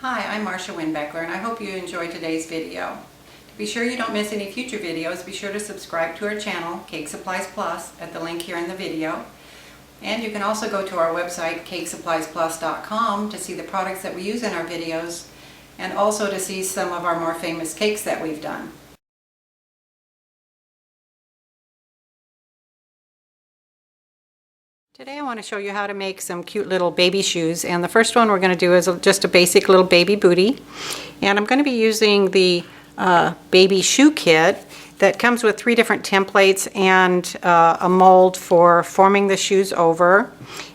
Hi, I'm Marcia Winbeckler and I hope you enjoyed today's video. To be sure you don't miss any future videos, be sure to subscribe to our channel, CakeSuppliesPlus, at the link here in the video. And you can also go to our website, CakeSuppliesPlus.com, to see the products that we use in our videos and also to see some of our more famous cakes that we've done. Today I want to show you how to make some cute little baby shoes, and the first one we're going to do is just a basic little baby bootie. And I'm going to be using the baby shoe kit that comes with 3 different templates and a mold for forming the shoes over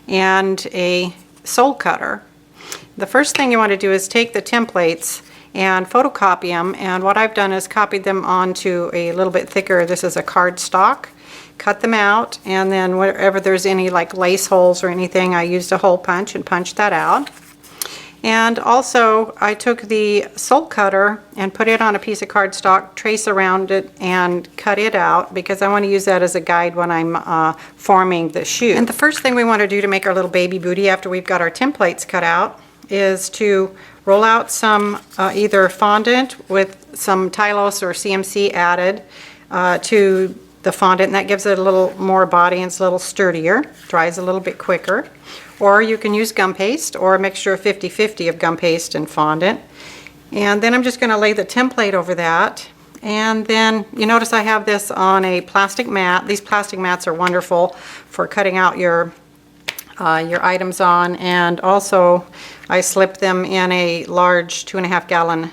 and a sole cutter. The first thing you want to do is take the templates and photocopy them, and what I've done is copied them onto a little bit thicker, this is a cardstock. Cut them out, and then wherever there's any like lace holes or anything, I used a hole punch and punched that out. And also I took the sole cutter and put it on a piece of cardstock, trace around it and cut it out because I want to use that as a guide when I'm forming the shoe. And the first thing we want to do to make our little baby bootie after we've got our templates cut out is to roll out some either fondant with some Tylose or CMC added to the fondant, and that gives it a little more body and it's a little sturdier, dries a little bit quicker. Or you can use gum paste or a mixture of 50-50 of gum paste and fondant. And then I'm just going to lay the template over that, and then you notice I have this on a plastic mat. These plastic mats are wonderful for cutting out your items on, and also I slip them in a large 2.5 gallon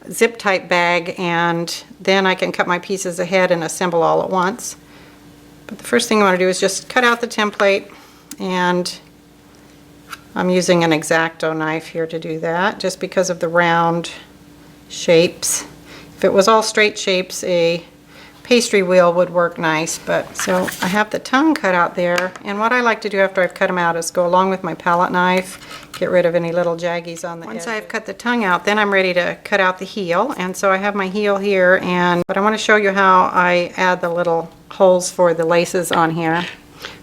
zip type bag, and then I can cut my pieces ahead and assemble all at once. But the first thing I want to do is just cut out the template, and I'm using an X-Acto knife here to do that just because of the round shapes. If it was all straight shapes, a pastry wheel would work nice, but so I have the tongue cut out there, and what I like to do after I've cut them out is go along with my palette knife, get rid of any little jaggies on the edge. Once I've cut the tongue out, then I'm ready to cut out the heel, and so I have my heel here, but I want to show you how I add the little holes for the laces on here.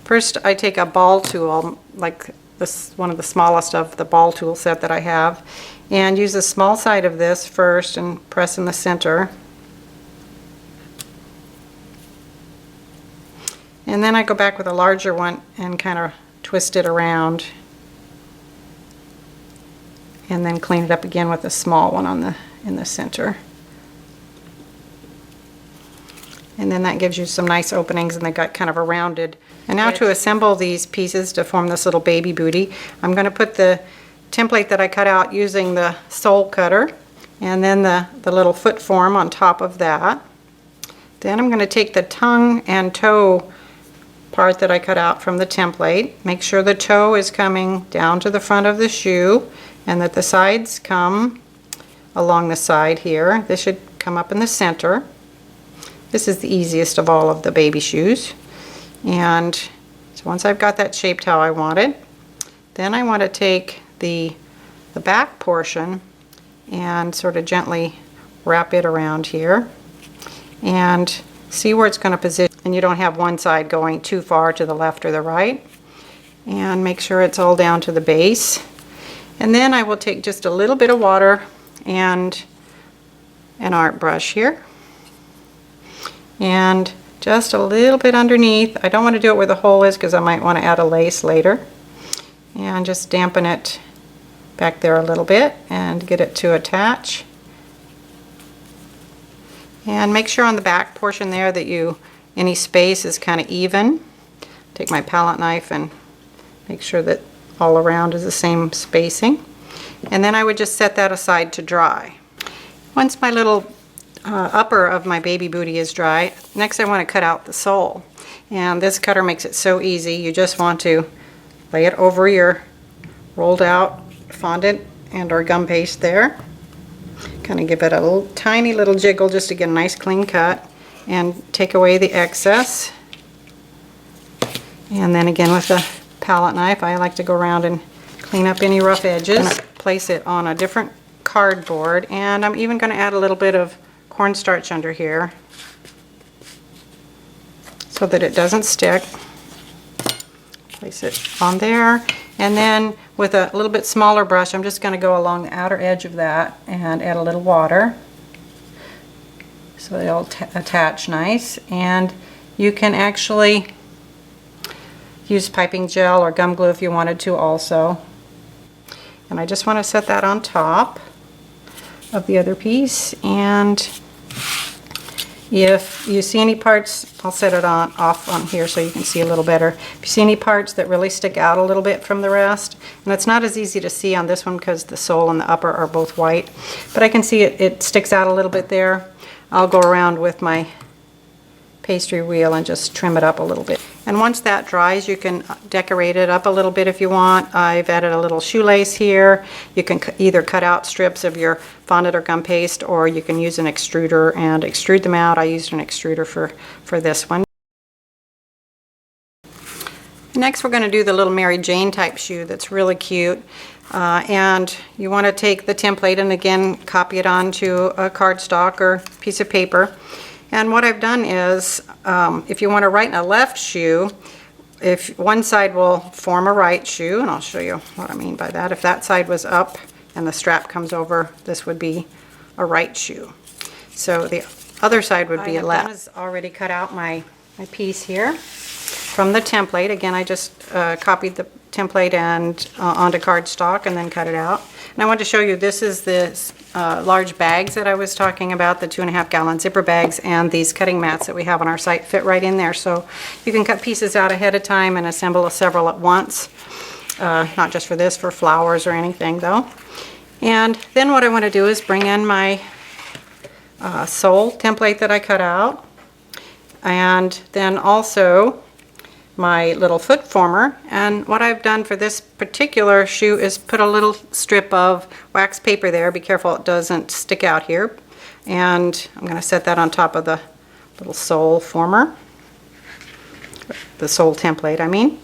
First I take a ball tool, like this, one of the smallest of the ball tool set that I have, and use the small side of this first and press in the center. And then I go back with a larger one and kind of twist it around, and then clean it up again with a small one in the center. And then that gives you some nice openings, and they got kind of a rounded. And now to assemble these pieces to form this little baby bootie, I'm going to put the template that I cut out using the sole cutter, and then the little foot form on top of that. Then I'm going to take the tongue and toe part that I cut out from the template. Make sure the toe is coming down to the front of the shoe and that the sides come along the side here. This should come up in the center. This is the easiest of all of the baby shoes. And so once I've got that shaped how I want it, then I want to take the back portion and sort of gently wrap it around here and see where it's going to position, and you don't have one side going too far to the left or the right, and make sure it's all down to the base. And then I will take just a little bit of water and an art brush here, and just a little bit underneath. I don't want to do it where the hole is because I might want to add a lace later, and just dampen it back there a little bit and get it to attach. And make sure on the back portion there that any space is kind of even. Take my palette knife and make sure that all around is the same spacing. And then I would just set that aside to dry. Once my little upper of my baby bootie is dry, next I want to cut out the sole. And this cutter makes it so easy. You just want to lay it over your rolled out fondant and or gum paste there. Kind of give it a tiny little jiggle just to get a nice clean cut, and take away the excess. And then again with the palette knife, I like to go around and clean up any rough edges. Place it on a different cardboard, and I'm even going to add a little bit of cornstarch under here so that it doesn't stick. Place it on there, And then with a little bit smaller brush, I'm just going to go along the outer edge of that and add a little water so they'll attach nice. And you can actually use piping gel or gum glue if you wanted to also. And I just want to set that on top of the other piece. And if you see any parts, I'll set it off on here so you can see a little better. If you see any parts that really stick out a little bit from the rest, and it's not as easy to see on this one because the sole and the upper are both white, but I can see it sticks out a little bit there. I'll go around with my pastry wheel and just trim it up a little bit. And once that dries, you can decorate it up a little bit if you want. I've added a little shoelace here. You can either cut out strips of your fondant or gum paste, or you can use an extruder and extrude them out. I used an extruder for this one. Next, we're going to do the little Mary Jane type shoe that's really cute. And you want to take the template and again copy it onto a cardstock or piece of paper. And what I've done is, if you want to write in a left shoe, if one side will form a right shoe, and I'll show you what I mean by that. If that side was up and the strap comes over, this would be a right shoe. So the other side would be a left. I have already cut out my piece here from the template. Again, I just copied the template and onto cardstock and then cut it out. And I want to show you, this is this large bags that I was talking about, the 2.5 gallon zipper bags, and these cutting mats that we have on our site fit right in there. So you can cut pieces out ahead of time and assemble several at once. Not just for this, for flowers or anything though. And then what I want to do is bring in my sole template that I cut out, and then also my little foot former. And what I've done for this particular shoe is put a little strip of wax paper there. Be careful it doesn't stick out here. And I'm going to set that on top of the little sole former, the sole template I mean.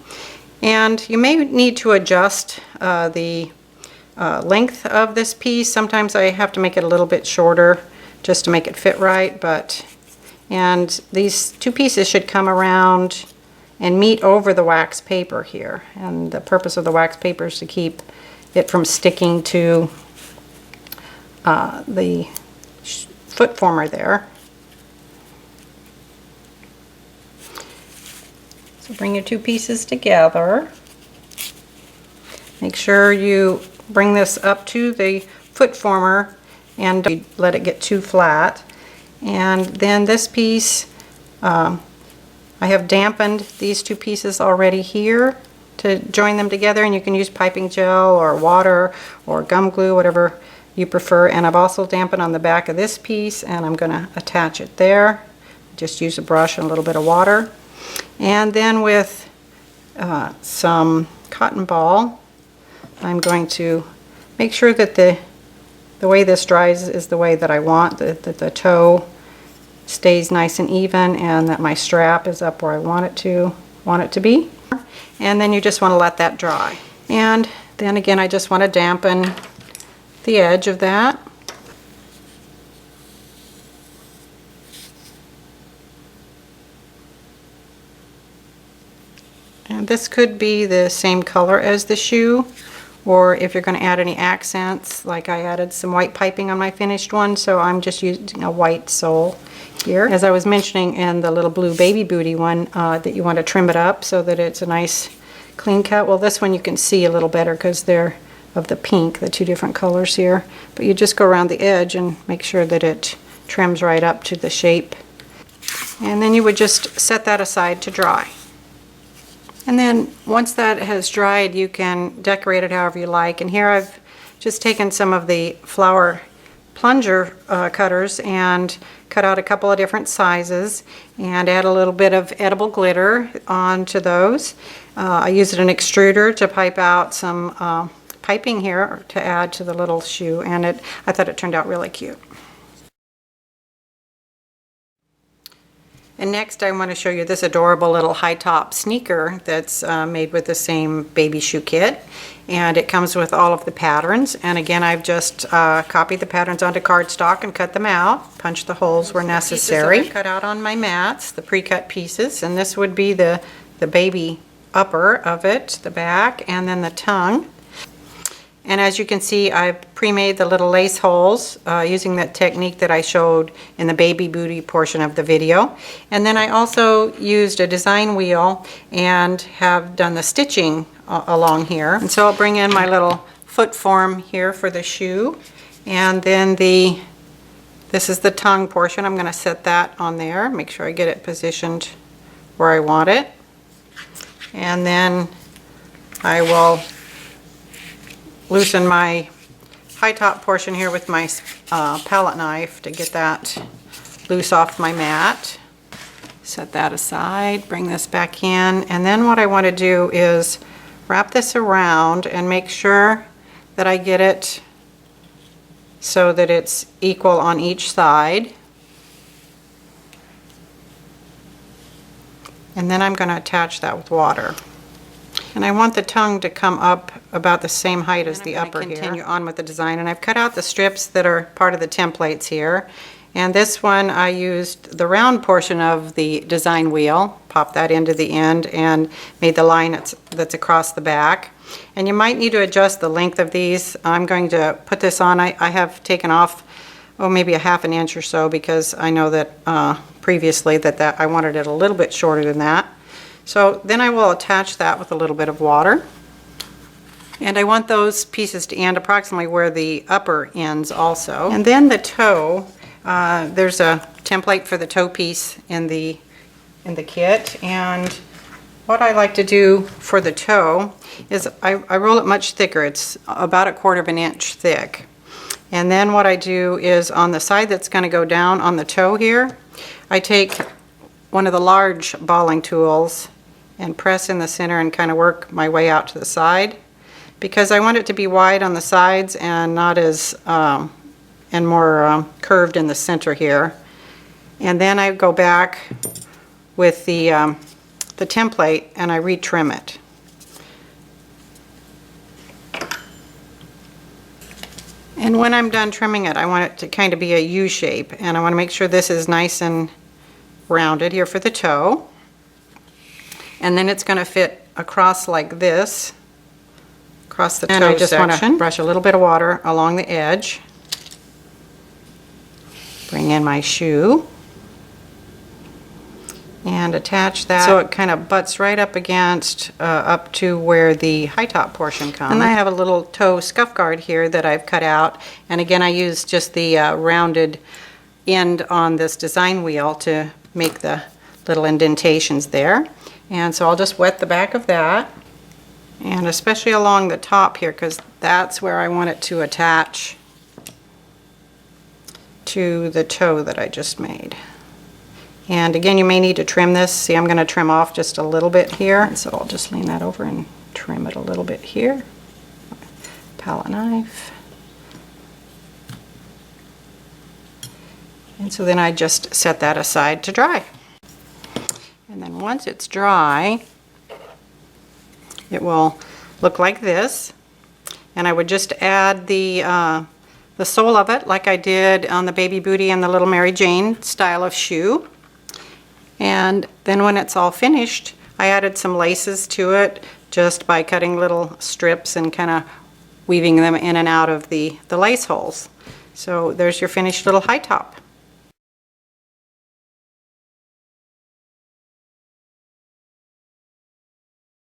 And you may need to adjust the length of this piece. Sometimes I have to make it a little bit shorter just to make it fit right, and these two pieces should come around and meet over the wax paper here. And the purpose of the wax paper is to keep it from sticking to the foot former there. So bring your two pieces together. Make sure you bring this up to the foot former and don't let it get too flat. And then this piece, I have dampened these two pieces already here to join them together, and you can use piping gel or water or gum glue, whatever you prefer. And I've also dampened on the back of this piece, and I'm going to attach it there. Just use a brush and a little bit of water. And then with some cotton ball, I'm going to make sure that the way this dries is the way that I want, that the toe stays nice and even, and that my strap is up where I want it to be. And then you just want to let that dry. And then again, I just want to dampen the edge of that. And this could be the same color as the shoe, or if you're going to add any accents, like I added some white piping on my finished one, so I'm just using a white sole here. As I was mentioning in the little blue baby booty one, that you want to trim it up so that it's a nice clean cut. Well, this one you can see a little better because they're of the pink, the two different colors here. But you just go around the edge and make sure that it trims right up to the shape. And then you would just set that aside to dry. And then once that has dried, you can decorate it however you like. And here I've just taken some of the flower plunger cutters and cut out a couple of different sizes and add a little bit of edible glitter onto those. I used an extruder to pipe out some piping here to add to the little shoe, and I thought it turned out really cute. And next I want to show you this adorable little high top sneaker that's made with the same baby shoe kit, and it comes with all of the patterns. And again, I've just copied the patterns onto cardstock and cut them out, punched the holes where necessary. Cut out on my mats, the pre-cut pieces, and this would be the baby upper of it, the back, and then the tongue. And as you can see, I've pre-made the little lace holes using that technique that I showed in the baby booty portion of the video. And then I also used a design wheel and have done the stitching along here. And so I'll bring in my little foot form here for the shoe. And then this is the tongue portion. I'm going to set that on there, make sure I get it positioned where I want it. And then I will loosen my high top portion here with my palette knife to get that loose off my mat. Set that aside, bring this back in, and then what I want to do is wrap this around and make sure that I get it so that it's equal on each side. And then I'm going to attach that with water. And I want the tongue to come up about the same height as the upper here. Continue on with the design, and I've cut out the strips that are part of the templates here. And this one I used the round portion of the design wheel, popped that into the end, and made the line that's across the back. And you might need to adjust the length of these. I'm going to put this on. I have taken off, maybe a ½ inch or so, because I know that previously that I wanted it a little bit shorter than that. So then I will attach that with a little bit of water. And I want those pieces to end approximately where the upper ends also. And then the toe, there's a template for the toe piece in the kit. And what I like to do for the toe is I roll it much thicker. It's about1/4 inch thick. And then what I do is on the side that's going to go down on the toe here, I take one of the large balling tools and press in the center and kind of work my way out to the side, because I want it to be wide on the sides and not as and more curved in the center here. And then I go back with the template and I retrim it. And when I'm done trimming it, I want it to kind of be a U shape, and I want to make sure this is nice and rounded here for the toe. And then it's going to fit across like this, across the toe section. And I just want to brush a little bit of water along the edge. Bring in my shoe and attach that so it kind of butts right up against, up to where the high top portion comes. And I have a little toe scuff guard here that I've cut out. And again, I use just the rounded end on this design wheel to make the little indentations there. And so I'll just wet the back of that, and especially along the top here, because that's where I want it to attach to the toe that I just made. And again, you may need to trim this. See, I'm going to trim off just a little bit here, and so I'll just lean that over and trim it a little bit here. Palette knife. And so then I just set that aside to dry. And then once it's dry, it will look like this. And I would just add the sole of it like I did on the Baby Bootie and the Little Mary Jane style of shoe. And then when it's all finished, I added some laces to it just by cutting little strips and kind of weaving them in and out of the lace holes. So there's your finished little high top.